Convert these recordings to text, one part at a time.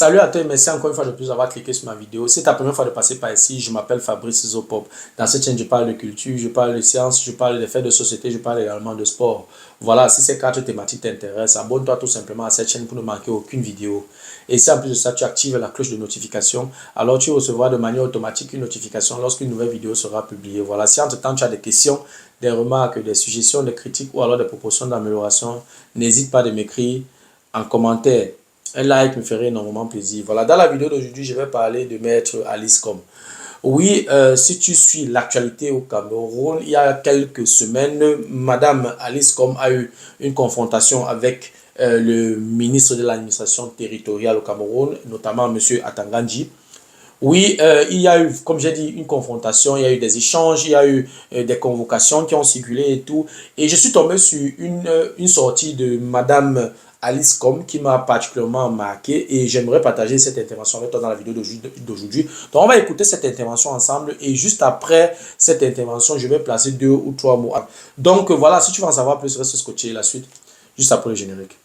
Salut à toi, merci encore une fois de plus d'avoir cliqué sur ma vidéo. Si c'est ta première fois de passer par ici, je m'appelle Fabrice Zopop. Dans cette chaîne, je parle de culture, je parle de sciences, je parle des faits de société, je parle également de sport. Voilà, si ces quatre thématiques t'intéressent, abonne-toi tout simplement à cette chaîne pour ne manquer aucune vidéo. Et si en plus de ça, tu actives la cloche de notification, alors tu recevras de manière automatique une notification lorsqu'une nouvelle vidéo sera publiée. Voilà, si entre-temps tu as des questions, des remarques, des suggestions, des critiques ou alors des propositions d'amélioration, n'hésite pas de m'écrire en commentaire. Un like me ferait énormément plaisir. Voilà, dans la vidéo d'aujourd'hui, je vais parler de Maître Alice Com. Oui, si tu suis l'actualité au Cameroun, il y a quelques semaines, Madame Alice Com a eu une confrontation avec le ministre de l'administration territoriale au Cameroun, notamment M. Atangandji. Oui, il y a eu, comme j'ai dit, une confrontation, il y a eu des échanges, il y a eu des convocations qui ont circulé et tout. Et je suis tombé sur une sortie de Madame Alice Com qui m'a particulièrement marqué et j'aimerais partager cette intervention avec toi dans la vidéo d'aujourd'hui. Donc, on va écouter cette intervention ensemble et juste après cette intervention, je vais placer 2 ou 3 mots. Donc, voilà, si tu veux en savoir plus, reste scotché la suite juste après le générique.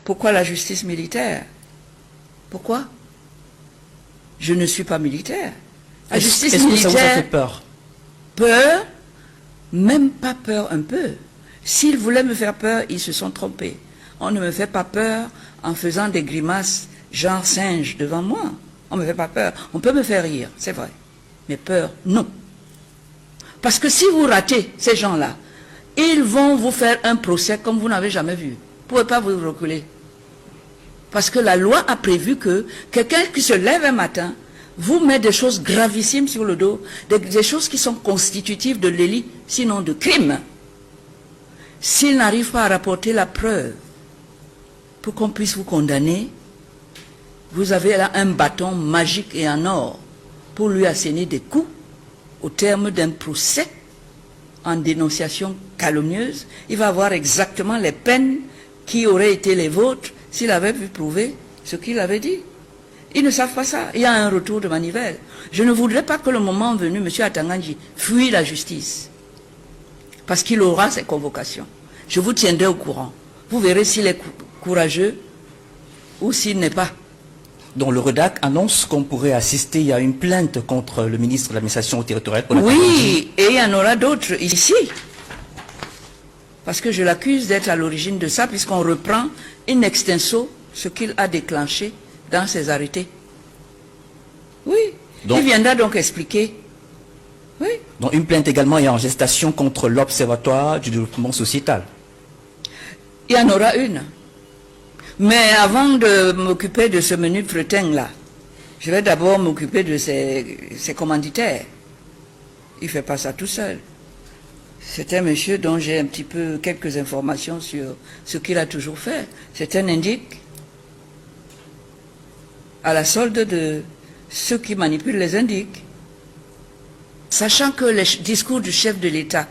Pourquoi la justice militaire? Pourquoi? Je ne suis pas militaire. La justice militaire... Est-ce que ça vous a fait peur? Peur? Même pas peur un peu. S'ils voulaient me faire peur, ils se sont trompés. On ne me fait pas peur en faisant des grimaces genre singe devant moi. On ne me fait pas peur. On peut me faire rire, c'est vrai. Mais peur, non. Parce que si vous ratez ces gens-là, ils vont vous faire un procès comme vous n'avez jamais vu. Vous ne pouvez pas vous reculer. Parce que la loi a prévu que quelqu'un qui se lève un matin vous met des choses gravissimes sur le dos, des choses qui sont constitutives de délit, sinon de crime. S'il n'arrive pas à rapporter la preuve pour qu'on puisse vous condamner, vous avez là un bâton magique et en or pour lui asséner des coups au terme d'un procès en dénonciation calomnieuse. Il va avoir exactement les peines qui auraient été les vôtres s'il avait pu prouver ce qu'il avait dit. Ils ne savent pas ça. Il y a un retour de manivelle. Je ne voudrais pas que le moment venu, M. Atangandji fuit la justice. Parce qu'il aura ses convocations. Je vous tiendrai au courant. Vous verrez s'il est courageux ou s'il n'est pas. Donc le REDAC annonce qu'on pourrait assister à une plainte contre le ministre de l'administration territoriale. Oui, et il y en aura d'autres ici. Parce que je l'accuse d'être à l'origine de ça, puisqu'on reprend in extenso ce qu'il a déclenché dans ses arrêtés. Oui, donc, il viendra donc expliquer. Oui. Donc une plainte également est en gestation contre l'Observatoire du développement sociétal. Il y en aura une. Mais avant de m'occuper de ce menu fretin-là, je vais d'abord m'occuper de ses commanditaires. Il ne fait pas ça tout seul. C'est un monsieur dont j'ai un petit peu quelques informations sur ce qu'il a toujours fait. C'est un indique à la solde de ceux qui manipulent les indiques. Sachant que les discours du chef de l'État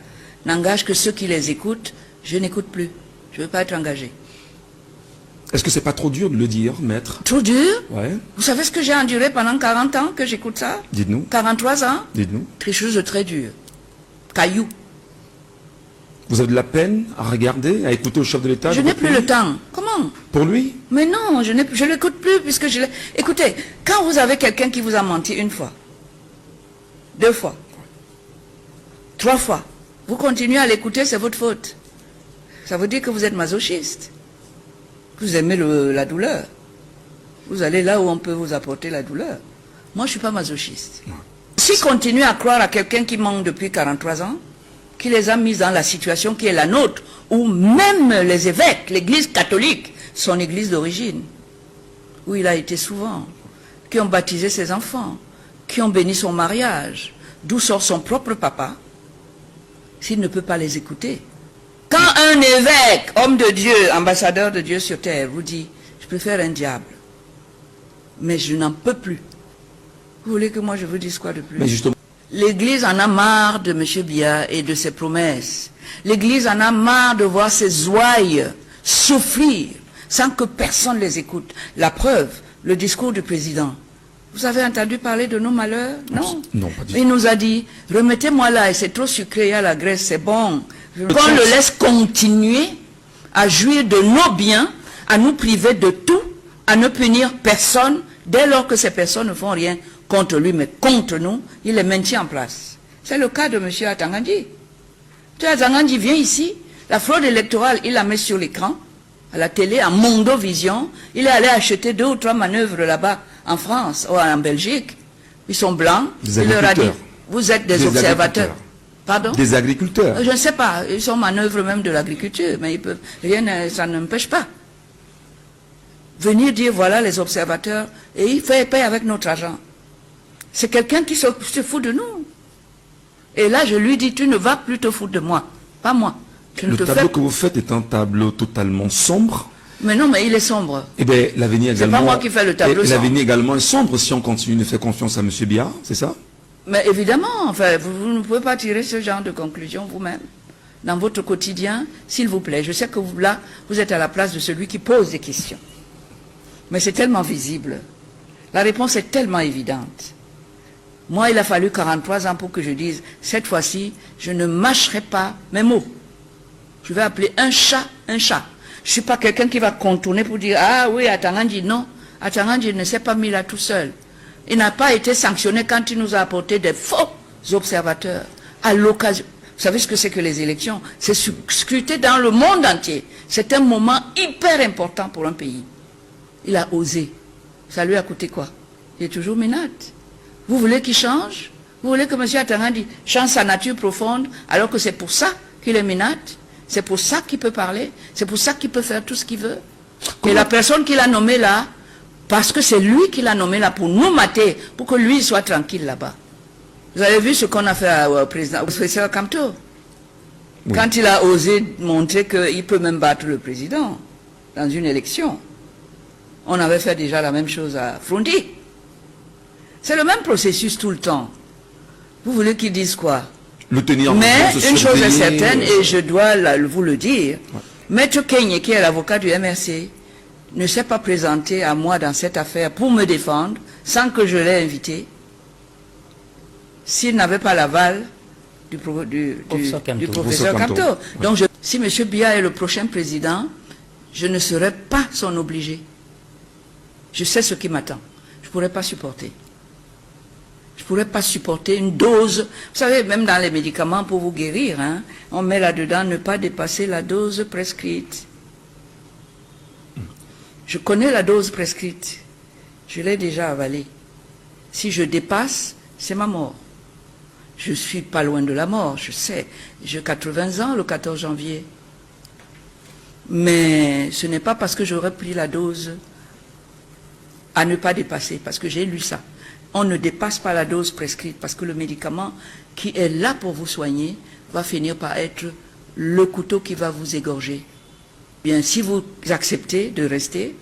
n'engagent que ceux qui les écoutent, je n'écoute plus. Je ne veux pas être engagé. Est-ce que c'est pas trop dur de le dire, maître? Trop dur? Ouais. Vous savez ce que j'ai enduré pendant 40 ans que j'écoute ça? Dites-nous. 43 ans? Dites-nous. Quelque chose de très dur. Caillou. Vous avez de la peine à regarder, à écouter au chef de l'État? Je n'ai plus le temps. Comment? Pour lui? Mais non, je ne l'écoute plus puisque je l'ai... Écoutez, quand vous avez quelqu'un qui vous a menti une fois, 2 fois, 3 fois, vous continuez à l'écouter, c'est votre faute. Ça veut dire que vous êtes masochiste. Vous aimez la douleur. Vous allez là où on peut vous apporter la douleur. Moi, je ne suis pas masochiste. S'il continue à croire à quelqu'un qui ment depuis 43 ans, qui les a mis dans la situation qui est la nôtre, où même les évêques, l'église catholique, son église d'origine, où il a été souvent, qui ont baptisé ses enfants, qui ont béni son mariage, d'où sort son propre papa, s'il ne peut pas les écouter. Quand un évêque, homme de Dieu, ambassadeur de Dieu sur terre, vous dit, je préfère un diable, mais je n'en peux plus Vous voulez que moi je vous dise quoi de plus? Mais justement, L'Église en a marre de M. Biya et de ses promesses. L'Église en a marre de voir ses ouailles souffrir sans que personne les écoute. La preuve, le discours du président. Vous avez entendu parler de nos malheurs? Non. non, pas du tout. Il nous a dit, remettez-moi là, et c'est trop sucré à la graisse, c'est bon. Qu'on le laisse continuer à jouir de nos biens, à nous priver de tout, à ne punir personne, dès lors que ces personnes ne font rien contre lui, mais contre nous, il les maintient en place. C'est le cas de M. Atangandji. M. Atangandji vient ici, la fraude électorale, il la met sur l'écran, à la télé, en Mondovision. Il est allé acheter 2 ou 3 manœuvres là-bas, en France ou en Belgique. Ils sont blancs. Des Il leur a dit, agriculteurs. vous êtes des observateurs. Pardon? Des agriculteurs. Je ne sais pas, ils sont manœuvres même de l'agriculture, mais ils peuvent, ça n'empêche pas. Venir dire, voilà les observateurs, et il fait payer avec notre argent. C'est quelqu'un qui se fout de nous. Et là, je lui dis, tu ne vas plus te foutre de moi, pas moi. Je ne Le te tableau fais... que vous faites est un tableau totalement sombre. Mais non, mais il est sombre. Eh bien, l'avenir C'est également. pas moi qui fais le tableau et sombre. l'avenir également est sombre si on continue de faire confiance à M. Biya, c'est ça? Mais évidemment, enfin, vous ne pouvez pas tirer ce genre de conclusion vous-même. Dans votre quotidien, s'il vous plaît. Je sais que vous, là, vous êtes à la place de celui qui pose des questions. Mais c'est tellement visible. La réponse est tellement évidente. Moi, il a fallu 43 ans pour que je dise, cette fois-ci, je ne mâcherai pas mes mots. Je vais appeler un chat un chat. Je ne suis pas quelqu'un qui va contourner pour dire, ah oui, Atangandji, non. Atangandji ne s'est pas mis là tout seul. Il n'a pas été sanctionné quand il nous a apporté des faux observateurs. À l'occasion, vous savez ce que c'est que les élections? C'est scruté dans le monde entier. C'est un moment hyper important pour un pays. Il a osé. Ça lui a coûté quoi? Il est toujours minate. Vous voulez qu'il change? Vous voulez que M. Atangandji change sa nature profonde alors que c'est pour ça qu'il est minate? C'est pour ça qu'il peut parler? C'est pour ça qu'il peut faire tout ce qu'il veut? Et la personne qu'il a nommée là, parce que c'est lui qui l'a nommé là pour nous mater, pour que lui soit tranquille là-bas. Vous avez vu ce qu'on a fait au président, au professeur Kamto? Oui. Quand il a osé montrer qu'il peut même battre le président dans une élection. On avait fait déjà la même chose à Frondi. C'est le même processus tout le temps. Vous voulez qu'ils disent quoi? Le tenir en Mais compte, se une chose est surveiller, certaine, et je dois vous le dire, Maître Kenye, qui est l'avocat du MRC, ne s'est pas présenté à moi dans cette affaire pour me défendre, sans que je l'ai invité, s'il n'avait pas l'aval du professeur Kamto. Donc, si M. Biya est le prochain président, je ne serai pas son obligé. Je sais ce qui m'attend. Je ne pourrais pas supporter. Je ne pourrais pas supporter une dose. Vous savez, même dans les médicaments pour vous guérir, hein, on met là-dedans ne pas dépasser la dose prescrite. Je connais la dose prescrite. Je l'ai déjà avalée. Si je dépasse, c'est ma mort. Je suis pas loin de la mort, je sais. J'ai 80 ans le 14 janvier. Mais ce n'est pas parce que j'aurais pris la dose à ne pas dépasser, parce que j'ai lu ça. On ne dépasse pas la dose prescrite, parce que le médicament qui est là pour vous soigner va finir par être le couteau qui va vous égorger. Bien, si vous acceptez de rester,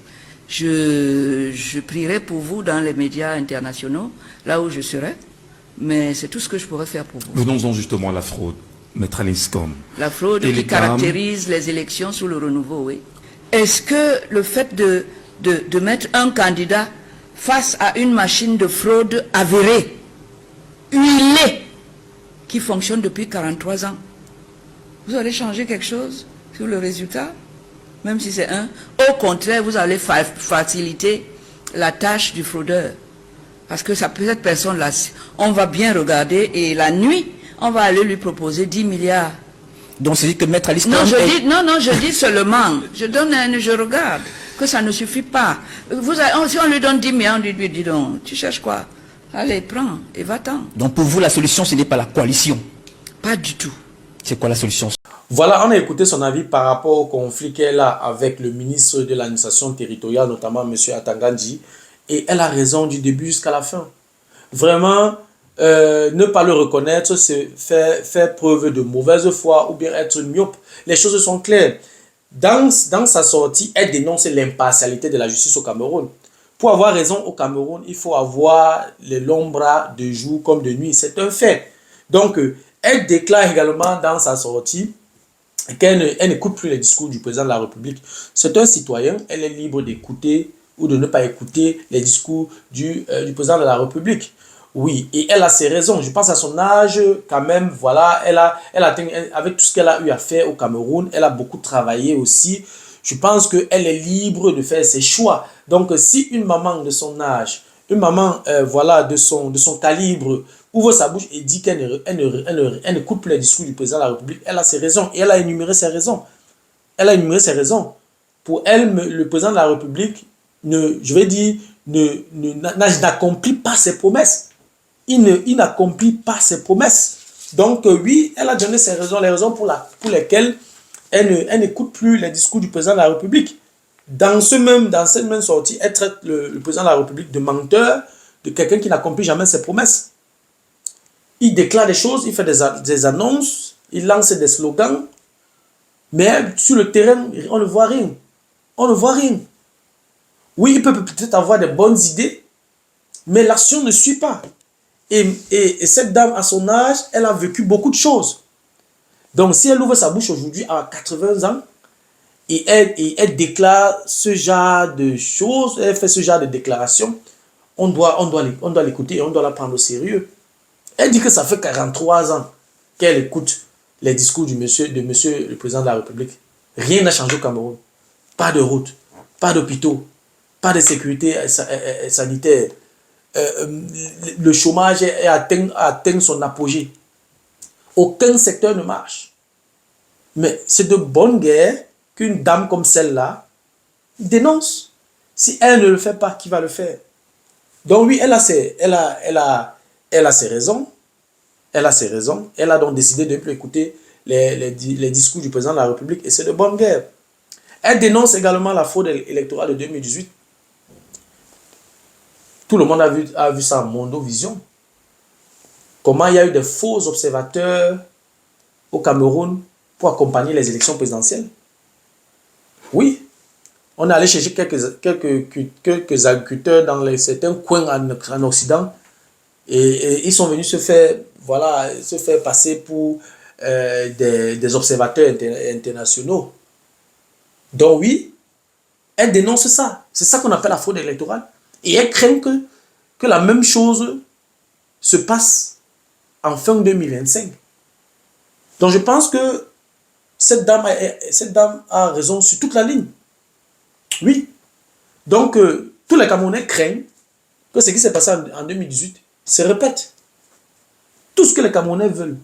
je prierai pour vous dans les médias internationaux, là où je serai, mais c'est tout ce que je pourrais faire pour vous. Venons-en justement à la fraude, Maître Alinscom. La fraude Et qui caractérise les élections sous le renouveau, oui. Est-ce que le fait de mettre un candidat face à une machine de fraude avérée, huilée, qui fonctionne depuis 43 ans, vous allez changer quelque chose sur le résultat? Même si c'est un. Au contraire, vous allez faciliter la tâche du fraudeur. Parce que cette personne-là, on va bien regarder et la nuit, on va aller lui proposer 10 milliards. Donc c'est dit que Maître Alinstom... Non, je dis seulement, je regarde, que ça ne suffit pas. Si on lui donne 10 milliards, on lui dit donc, tu cherches quoi? Allez, prends et va-t'en. Donc pour vous, la solution, ce n'est pas la coalition? Pas du tout. C'est quoi la solution? Voilà, on a écouté son avis par rapport au conflit qu'elle a avec le ministre de l'administration territoriale, notamment M. Atangandji. Et elle a raison du début jusqu'à la fin. Vraiment, ne pas le reconnaître, c'est faire preuve de mauvaise foi ou bien être myope. Les choses sont claires. Dans sa sortie, elle dénonce l'impartialité de la justice au Cameroun. Pour avoir raison au Cameroun, il faut avoir les longs bras de jour comme de nuit. C'est un fait. Donc, elle déclare également dans sa sortie qu'elle n'écoute plus les discours du président de la République. C'est un citoyen, elle est libre d'écouter ou de ne pas écouter les discours du président de la République. Oui, et elle a ses raisons. Je pense à son âge, quand même, voilà, avec tout ce qu'elle a eu à faire au Cameroun, elle a beaucoup travaillé aussi. Je pense qu'elle est libre de faire ses choix. Donc, si une maman de son âge, une maman voilà, de son calibre, ouvre sa bouche et dit qu'elle n'écoute plus les discours du président de la République, elle a ses raisons. Et elle a énuméré ses raisons. Elle a énuméré ses raisons. Pour elle, le président de la République, n'accomplit pas ses promesses. Il n'accomplit pas ses promesses. Donc, oui, elle a donné ses raisons, les raisons pour lesquelles elle n'écoute plus les discours du président de la République. Dans cette même sortie, elle traite le président de la République de menteur, de quelqu'un qui n'accomplit jamais ses promesses. Il déclare des choses, il fait des annonces, il lance des slogans, mais sur le terrain, on ne voit rien. On ne voit rien. Oui, il peut peut-être avoir des bonnes idées, mais l'action ne suit pas. Et cette dame, à son âge, elle a vécu beaucoup de choses. Donc, si elle ouvre sa bouche aujourd'hui à 80 ans, et elle déclare ce genre de choses, elle fait ce genre de déclarations, on doit l'écouter et on doit la prendre au sérieux. Elle dit que ça fait 43 ans qu'elle écoute les discours de monsieur le président de la République. Rien n'a changé au Cameroun. Pas de route, pas d'hôpitaux, pas de sécurité sanitaire. Le chômage a atteint son apogée. Aucun secteur ne marche. Mais c'est de bonne guerre qu'une dame comme celle-là dénonce. Si elle ne le fait pas, qui va le faire? Donc oui, elle a ses raisons. Elle a ses raisons. Elle a donc décidé de ne plus écouter les discours du président de la République et c'est de bonne guerre. Elle dénonce également la fraude électorale de 2018. Tout le monde a vu ça en Mondovision. Comment il y a eu des faux observateurs au Cameroun pour accompagner les élections présidentielles. Oui, on est allé chercher quelques agriculteurs dans certains coins en Occident et ils sont venus se faire passer pour des observateurs internationaux. Donc oui, elle dénonce ça. C'est ça qu'on appelle la fraude électorale. Et elle craint que la même chose se passe en fin 2025. Donc je pense que cette dame a raison sur toute la ligne. Oui. Donc tous les Camerounais craignent que ce qui s'est passé en 2018 se répète. Tout ce que les Camerounais veulent,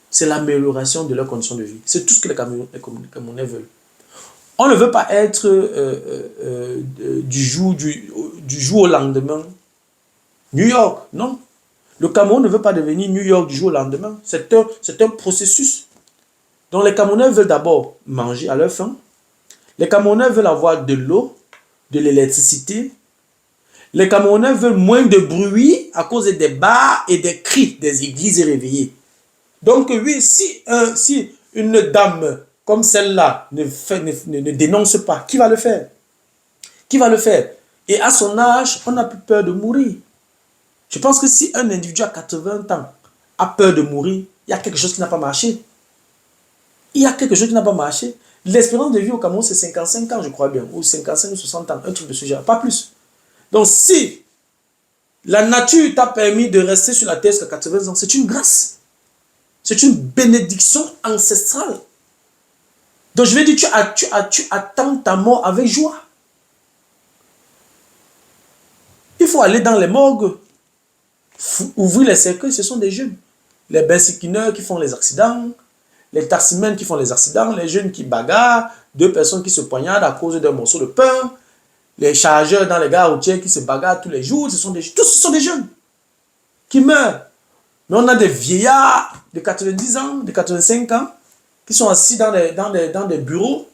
c'est l'amélioration de leurs conditions de vie. C'est tout ce que les Camerounais veulent. On ne veut pas être du jour au lendemain New York, non. Le Cameroun ne veut pas devenir New York du jour au lendemain. C'est un processus. Donc les Camerounais veulent d'abord manger à leur faim. Les Camerounais veulent avoir de l'eau, de l'électricité. Les Camerounais veulent moins de bruit à cause des bars et des cris des églises réveillées. Donc oui, si une dame comme celle-là ne dénonce pas, qui va le faire? Qui va le faire? Et à son âge, on n'a plus peur de mourir. Je pense que si un individu à 80 ans a peur de mourir, il y a quelque chose qui n'a pas marché. Il y a quelque chose qui n'a pas marché. L'espérance de vie au Cameroun, c'est 55 ans, je crois bien, ou 55 ou 60 ans, un truc de ce genre, pas plus. Donc si la nature t'a permis de rester sur la terre jusqu'à 80 ans, c'est une grâce. C'est une bénédiction ancestrale. Donc je vais dire, tu attends ta mort avec joie. Il faut aller dans les morgues, ouvrir les cercueils, ce sont des jeunes. Les bensikineurs qui font les accidents, les taximens qui font les accidents, les jeunes qui bagarrent, deux personnes qui se poignardent à cause d'un morceau de pain, les chargeurs dans les gares routières qui se bagarrent tous les jours, tous ce sont des jeunes qui meurent. Mais on a des vieillards de 90 ans, de 85 ans, qui sont assis dans des bureaux.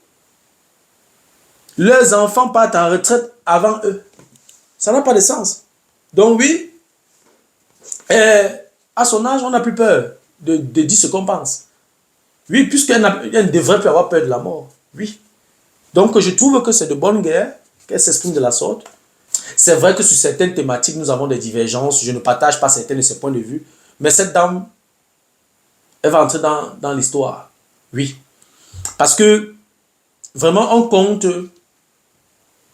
Leurs enfants partent en retraite avant eux. Ça n'a pas de sens. Donc oui, à son âge, on n'a plus peur de dire ce qu'on pense. Oui, puisqu'elle ne devrait plus avoir peur de la mort. Oui. Donc je trouve que c'est de bonne guerre qu'elle s'exprime de la sorte. C'est vrai que sur certaines thématiques, nous avons des divergences. Je ne partage pas certains de ses points de vue. Mais cette dame, elle va entrer dans l'histoire. Oui. Parce que, vraiment, on compte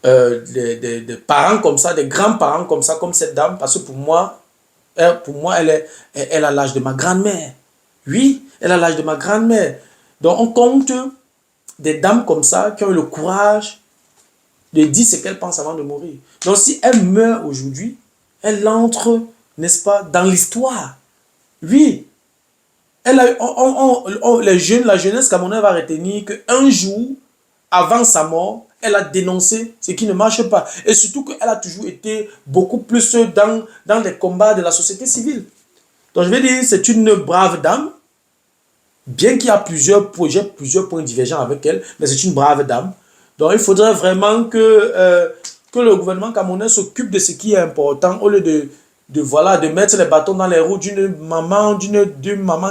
des parents comme ça, des grands-parents comme ça, comme cette dame. Parce que pour moi, elle a l'âge de ma grand-mère. Oui, elle a l'âge de ma grand-mère. Donc, on compte des dames comme ça qui ont eu le courage de dire ce qu'elle pense avant de mourir. Donc, si elle meurt aujourd'hui, elle entre, n'est-ce pas, dans l'histoire. Oui. Elle a, la jeunesse camerounaise va retenir qu'un jour, avant sa mort, elle a dénoncé ce qui ne marche pas. Et surtout qu'elle a toujours été beaucoup plus dans les combats de la société civile. Donc, je vais dire, c'est une brave dame. Bien qu'il y a plusieurs projets, plusieurs points divergents avec elle, mais c'est une brave dame. Donc, il faudrait vraiment que le gouvernement camerounais s'occupe de ce qui est important au lieu de mettre les bâtons dans les roues d'une maman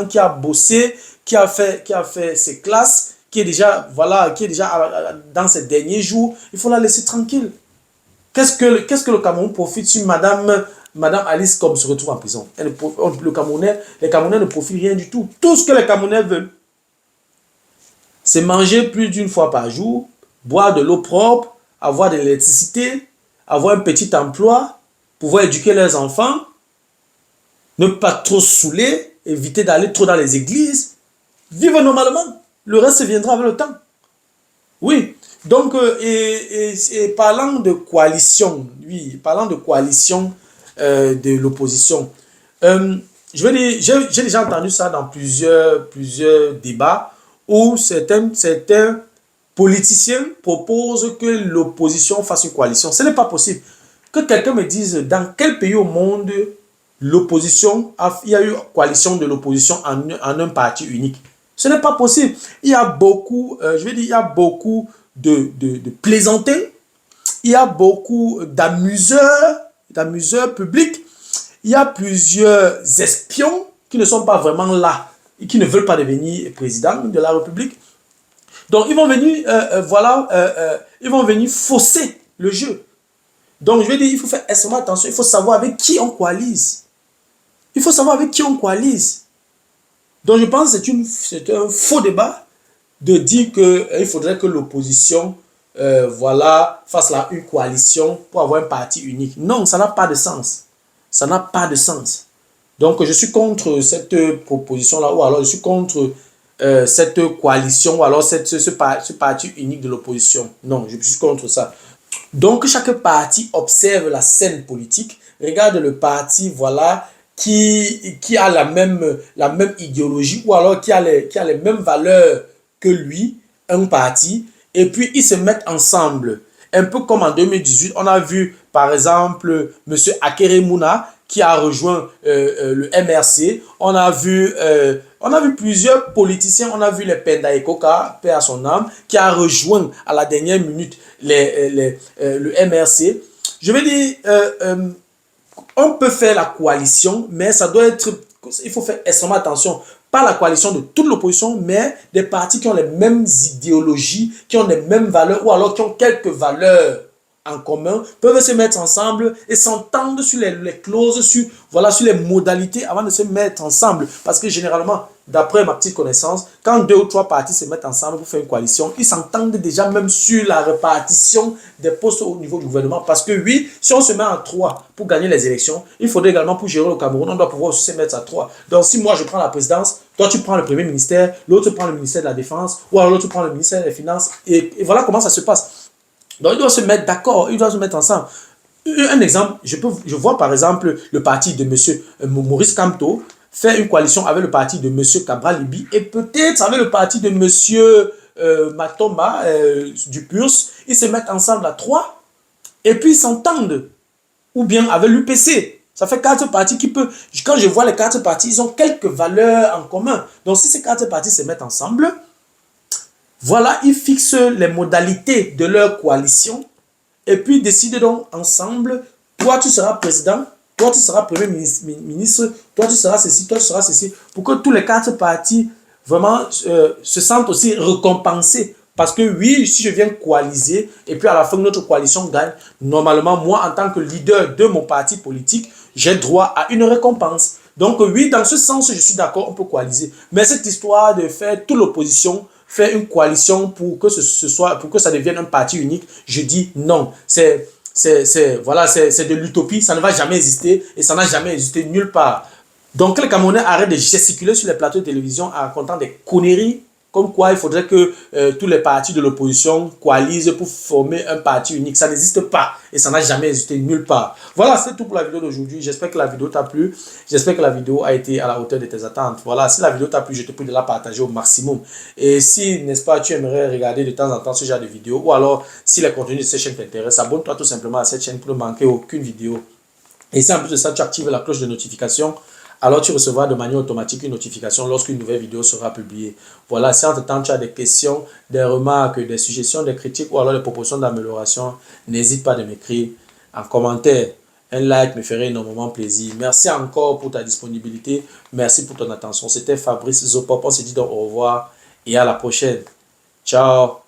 qui a bossé, qui a fait ses classes, qui est déjà dans ses derniers jours. Il faut la laisser tranquille. Qu'est-ce que le Cameroun profite si Madame Alice Combes se retrouve en prison? Les Camerounais ne profitent rien du tout. Tout ce que les Camerounais veulent, c'est manger plus d'une fois par jour, boire de l'eau propre, avoir de l'électricité, avoir un petit emploi, pouvoir éduquer leurs enfants, ne pas trop saouler, éviter d'aller trop dans les églises, vivre normalement. Le reste viendra avec le temps. Oui. Donc, et parlant de coalition, de l'opposition, je veux dire, j'ai déjà entendu ça dans plusieurs débats où certains politiciens proposent que l'opposition fasse une coalition. Ce n'est pas possible. Que quelqu'un me dise dans quel pays au monde il y a eu coalition de l'opposition en un parti unique. Ce n'est pas possible. Il y a beaucoup, il y a beaucoup de plaisantins, il y a beaucoup d'amuseurs publics, il y a plusieurs espions qui ne sont pas vraiment là et qui ne veulent pas devenir président de la République. Donc, ils vont venir, ils vont venir fausser le jeu. Donc, je veux dire, il faut faire extrêmement attention. Il faut savoir avec qui on coalise. Il faut savoir avec qui on coalise. Donc, je pense que c'est un faux débat de dire qu'il faudrait que l'opposition fasse une coalition pour avoir un parti unique. Non, ça n'a pas de sens. Ça n'a pas de sens. Donc, je suis contre cette proposition-là, ou alors je suis contre cette coalition, ou alors ce parti unique de l'opposition. Non, je suis contre ça. Donc, chaque parti observe la scène politique, regarde le parti, qui a la même idéologie, ou alors qui a les mêmes valeurs que lui, un parti, et puis ils se mettent ensemble. Un peu comme en 2018, on a vu, par exemple, M. Akeremouna, qui a rejoint le MRC. On a vu plusieurs politiciens. On a vu les Penda Ekoka, paix à son âme, qui a rejoint à la dernière minute le MRC. Je veux dire, on peut faire la coalition, mais il faut faire extrêmement attention. Pas la coalition de toute l'opposition, mais des partis qui ont les mêmes idéologies, qui ont les mêmes valeurs, ou alors qui ont quelques valeurs en commun, peuvent se mettre ensemble et s'entendre sur les clauses, sur les modalités avant de se mettre ensemble. Parce que généralement, d'après ma petite connaissance, quand 2 ou 3 partis se mettent ensemble pour faire une coalition, ils s'entendent déjà même sur la répartition des postes au niveau du gouvernement. Parce que oui, si on se met en 3 pour gagner les élections, il faudrait également pour gérer le Cameroun, on doit pouvoir aussi se mettre à 3. Donc si moi je prends la présidence, toi tu prends le premier ministère, l'autre prend le ministère de la Défense, ou alors l'autre prend le ministère des Finances, et voilà comment ça se passe. Donc, ils doivent se mettre d'accord, ils doivent se mettre ensemble. Un exemple, je vois par exemple le parti de M. Maurice Kamto faire une coalition avec le parti de M. Cabral Libi et peut-être avec le parti de M. Matomba du PURS. Ils se mettent ensemble à 3 et puis ils s'entendent. Ou bien avec l'UPC. Ça fait 4 partis qui peuvent... Quand je vois les 4 partis, ils ont quelques valeurs en commun. Donc, si ces 4 partis se mettent ensemble... ils fixent les modalités de leur coalition et puis décident donc ensemble, toi tu seras président, toi tu seras premier ministre, toi tu seras ceci, toi tu seras ceci, pour que tous les 4 partis vraiment se sentent aussi récompensés Parce que oui, si je viens coaliser et puis à la fin notre coalition gagne, normalement, moi, en tant que leader de mon parti politique, j'ai droit à une récompense. Donc oui, dans ce sens, je suis d'accord, on peut coaliser. Mais cette histoire de faire toute l'opposition, faire une coalition pour que pour que ça devienne un parti unique, je dis non. Voilà, c'est de l'utopie, ça ne va jamais exister et ça n'a jamais existé nulle part. Donc que les Camerounais arrêtent de gesticuler sur les plateaux de télévision en racontant des conneries, comme quoi il faudrait que tous les partis de l'opposition coalisent pour former un parti unique. Ça n'existe pas et ça n'a jamais existé nulle part. Voilà, c'est tout pour la vidéo d'aujourd'hui. J'espère que la vidéo t'a plu. J'espère que la vidéo a été à la hauteur de tes attentes. Voilà, si la vidéo t'a plu, je te prie de la partager au maximum. Et si, n'est-ce pas, tu aimerais regarder de temps en temps ce genre de vidéos, ou alors si les contenus de cette chaîne t'intéressent, abonne-toi tout simplement à cette chaîne pour ne manquer aucune vidéo. Et si en plus de ça, tu actives la cloche de notification, alors tu recevras de manière automatique une notification lorsqu'une nouvelle vidéo sera publiée. Voilà, si entre-temps tu as des questions, des remarques, des suggestions, des critiques ou alors des propositions d'amélioration, n'hésite pas de m'écrire en commentaire. Un like me ferait énormément plaisir. Merci encore pour ta disponibilité. Merci pour ton attention. C'était Fabrice Zopop. On se dit donc au revoir et à la prochaine. Ciao.